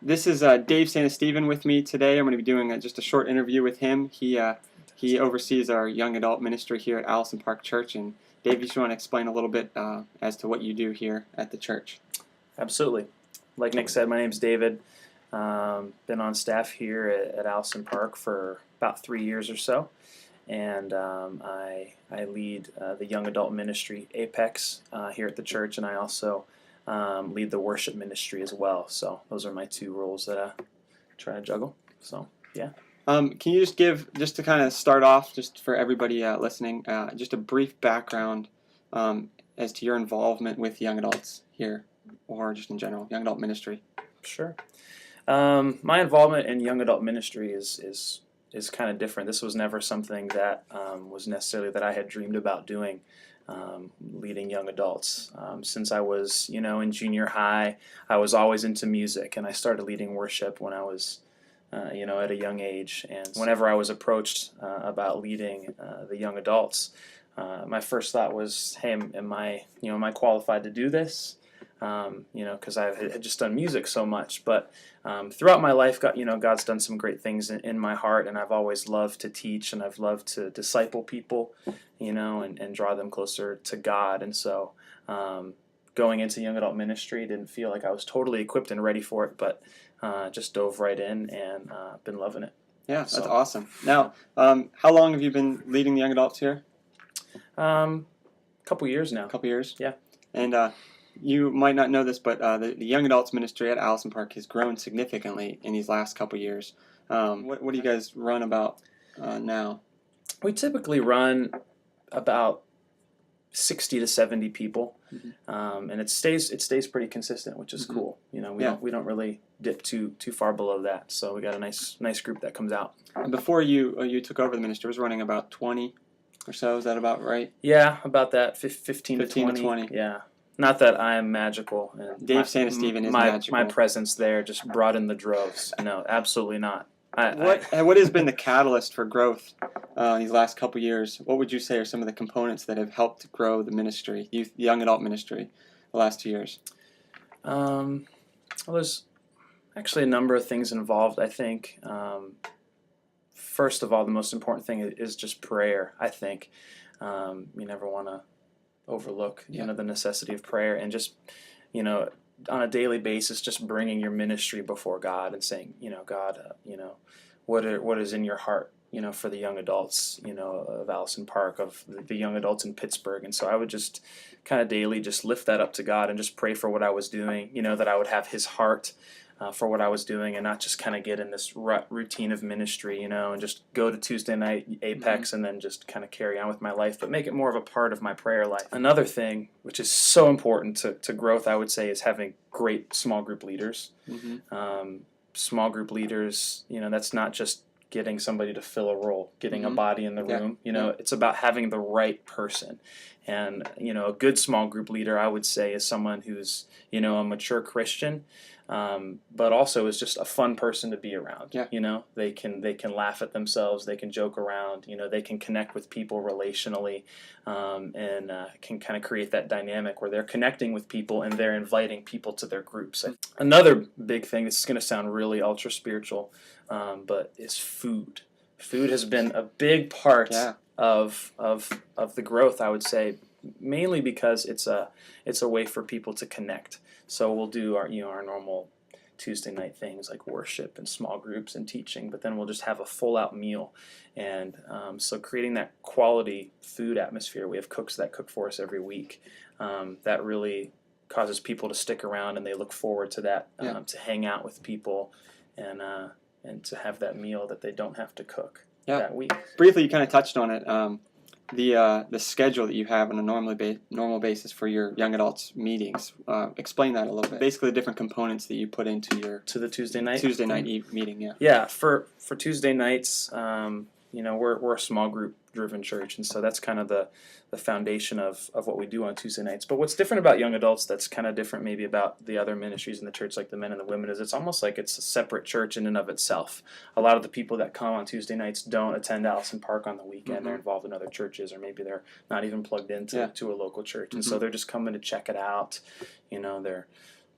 This is Dave Santistevan with me today. I'm going to be doing just a short interview with him. He oversees our young adult ministry here at Allison Park Church. And Dave, you just want to explain a little bit as to what you do here at the church. Absolutely. Like Nick said, my name's David. Been on staff here at Allison Park for about 3 years or so, and I lead the young adult ministry Apex here at the church, and I also lead the worship ministry as well. So those are my two roles that I try to juggle. So yeah. Can you just give, just to kind of start off, just for everybody listening, just a brief background as to your involvement with young adults here, or just in general, young adult ministry? Sure. My involvement in young adult ministry is kind of different. This was never something that was necessarily that I had dreamed about doing, leading young adults. Since I was, in junior high, I was always into music, and I started leading worship when I was, at a young age. And whenever I was approached about leading the young adults, my first thought was, hey, am I qualified to do this? Because I had just done music so much. But throughout my life, God's done some great things in my heart, and I've always loved to teach, and I've loved to disciple people, and draw them closer to God. And so going into young adult ministry, didn't feel like I was totally equipped and ready for it, but just dove right in and been loving it. Yeah, that's awesome. Now, how long have you been leading the young adults here? Couple years now. Couple years? Yeah. And you might not know this, but the young adults ministry at Allison Park has grown significantly in these last couple years. What do you guys run about now? We typically run about 60 to 70 people, and it stays pretty consistent, which is cool. We don't really dip too far below that. So we got a nice group that comes out. And before you took over the ministry, it was running about 20 or so. Is that about right? Yeah, about that. 15 to 20. to 20. Yeah. Not that I am magical. And Dave Santistevan is magical. My presence there just brought in the droves. No, absolutely not. What has been the catalyst for growth these last couple years? What would you say are some of the components that have helped grow the ministry, the young adult ministry, the last 2 years? Well, there's actually a number of things involved. I think, first of all, the most important thing is just prayer. I think you never want to overlook the necessity of prayer, and just on a daily basis, just bringing your ministry before God and saying, God, what is in your heart, for the young adults, of Allison Park, of the young adults in Pittsburgh. And so I would just kind of daily just lift that up to God and just pray for what I was doing, that I would have His heart for what I was doing, and not just kind of get in this routine of ministry, and just go to Tuesday night Apex and then just kind of carry on with my life, but make it more of a part of my prayer life. Another thing, which is so important to growth, I would say, is having great small group leaders. Small group leaders, that's not just getting somebody to fill a role, getting a body in the room. It's about having the right person. And, a good small group leader, I would say, is someone who's, a mature Christian, but also is just a fun person to be around. They can laugh at themselves, they can joke around, they can connect with people relationally, and can kind of create that dynamic where they're connecting with people and they're inviting people to their groups. Another big thing, this is going to sound really ultra spiritual, but is food. Food has been a big part of the growth, I would say, mainly because it's a way for people to connect. So we'll do our normal Tuesday night things like worship and small groups and teaching, but then we'll just have a full out meal. And so creating that quality food atmosphere, we have cooks that cook for us every week. That really causes people to stick around, and they look forward to that, to hang out with people and to have that meal that they don't have to cook that week. Briefly, you kind of touched on it. The schedule that you have on a normal basis for your young adults meetings. Explain that a little bit. Basically, the different components that you put into the Tuesday night meeting. Yeah. For Tuesday nights, we're a small group driven church, and so that's kind of the foundation of what we do on Tuesday nights. But what's different about young adults, that's kind of different maybe about the other ministries in the church, like the men and the women, is it's almost like it's a separate church in and of itself. A lot of the people that come on Tuesday nights don't attend Allison Park on the weekend. They're involved in other churches, or maybe they're not even plugged into to a local church, and so they're just coming to check it out. They're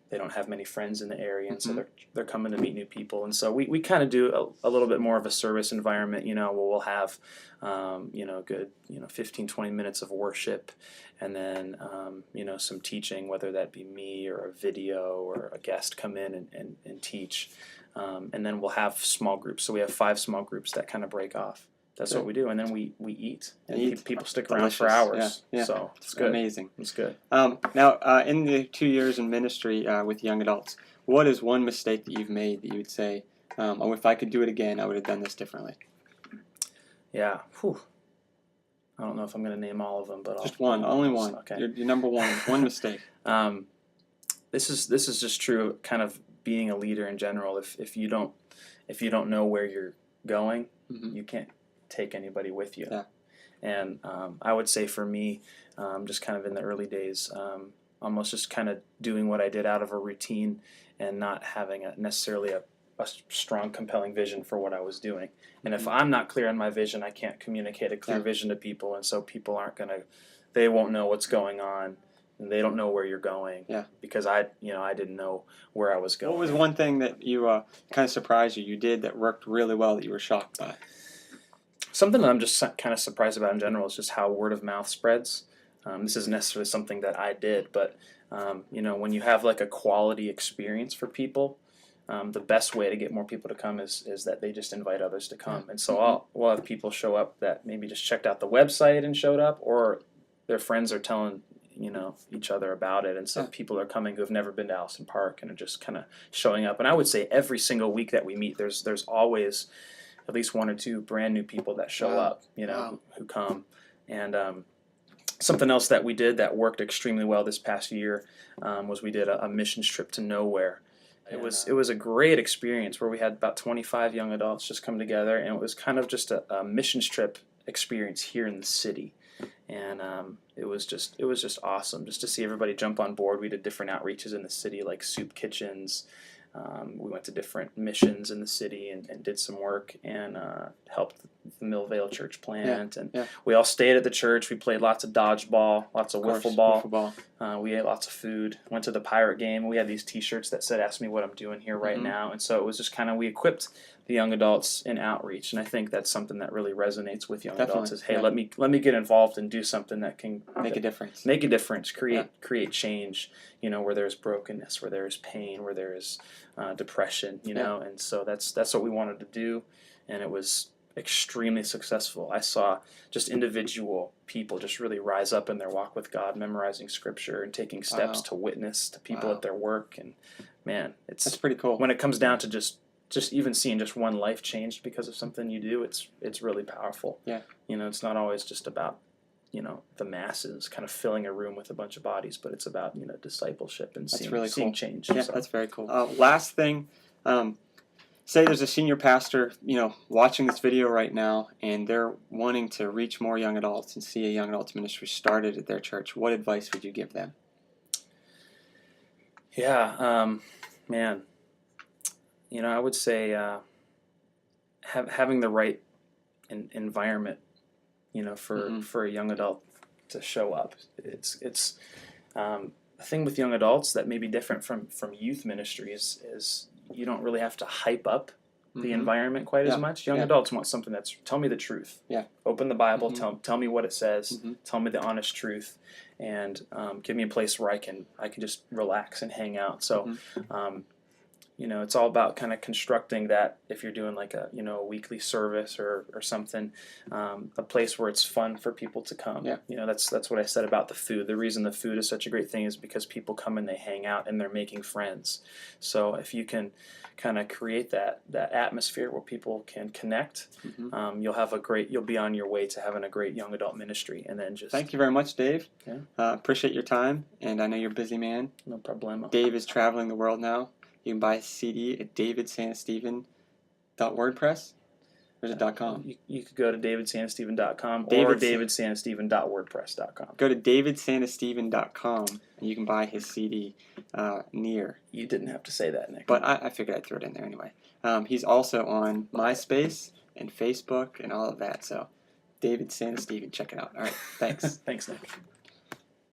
they don't have many friends in the area, and so they're coming to meet new people. And so we kind of do a little bit more of a service environment, where we'll have, good, 15, 20 minutes of worship, and then, some teaching, whether that be me or a video or a guest come in and teach. And then we'll have small groups. So we have 5 small groups that kind of break off. That's what we do, and then we eat, and people stick around for hours. Yeah. So it's good. Amazing. It's good. Now, in the 2 years in ministry with young adults, what is one mistake that you've made that you would say, oh, if I could do it again, I would have done this differently? Yeah. Whew. I don't know if I'm going to name all of them, but just one, only one. Okay. Your number one mistake. This is just true, kind of being a leader in general. If you don't know where you're going, you can't take anybody with you. Yeah. And I would say for me, just kind of in the early days, almost just kind of doing what I did out of a routine and not having necessarily a strong, compelling vision for what I was doing. And if I'm not clear on my vision, I can't communicate a clear vision to people, and so people they won't know what's going on, and they don't know where you're going. Yeah. Because I didn't know where I was going. What was one thing that you kind of surprised you did that worked really well that you were shocked by? Something that I'm just kind of surprised about in general is just how word of mouth spreads. This isn't necessarily something that I did, but when you have like a quality experience for people, the best way to get more people to come is that they just invite others to come. And so we'll have people show up that maybe just checked out the website and showed up, or their friends are telling each other about it, and so people are coming who have never been to Allison Park and are just kind of showing up. And I would say every single week that we meet, there's always at least 1 or 2 brand new people that show up, who come. And something else that we did that worked extremely well this past year was we did a missions trip to nowhere. It was a great experience where we had about 25 young adults just come together, and it was kind of just a missions trip experience here in the city. And it was just awesome just to see everybody jump on board. We did different outreaches in the city, like soup kitchens. We went to different missions in the city and did some work and helped the Millvale church plant. We all stayed at the church. We played lots of dodgeball, lots of wiffle ball. We ate lots of food. Went to the Pirate game. We had these T-shirts that said, "Ask me what I'm doing here right now." And so it was just kind of, we equipped the young adults in outreach, and I think that's something that really resonates with young adults. Is, hey, let me get involved and do something that can make a difference. Make a difference. Create change. Where there's brokenness, where there is pain, where there is depression. And so that's what we wanted to do, and it was extremely successful. I saw just individual people just really rise up in their walk with God, memorizing scripture and taking steps to witness to people at their work. And man, that's pretty cool. When it comes down to just even seeing just one life changed because of something you do, it's really powerful. Yeah. It's not always just about the masses kind of filling a room with a bunch of bodies, but it's about discipleship and seeing change. Yeah, that's very cool. Last thing, say there's a senior pastor watching this video right now, and they're wanting to reach more young adults and see a young adults ministry started at their church. What advice would you give them? Yeah, man. I would say having the right environment, for a young adult to show up. It's the thing with young adults that may be different from youth ministries is you don't really have to hype up the environment quite as much. Young adults want something that's, tell me the truth. Yeah. Open the Bible, tell me what it says, tell me the honest truth, and give me a place where I can just relax and hang out. So it's all about kind of constructing that, if you're doing like a weekly service or something, a place where it's fun for people to come. Yeah. That's what I said about the food. The reason the food is such a great thing is because people come and they hang out and they're making friends. So if you can kind of create that atmosphere where people can connect, you'll be on your way to having a great young adult ministry. And then just thank you very much, Dave. Yeah. Appreciate your time, and I know you're a busy man. No problemo. Dave is traveling the world now. You can buy a CD at davidsantistevan.wordpress. Or is it .com? You could go to davidsantistevan.com or davidsantistevan.wordpress.com. Go to davidsantistevan.com and you can buy his CD, Near. You didn't have to say that, Nick. But I figured I'd throw it in there anyway. He's also on MySpace and Facebook and all of that. So David Santistevan, check it out. All right, thanks. Thanks, Nick.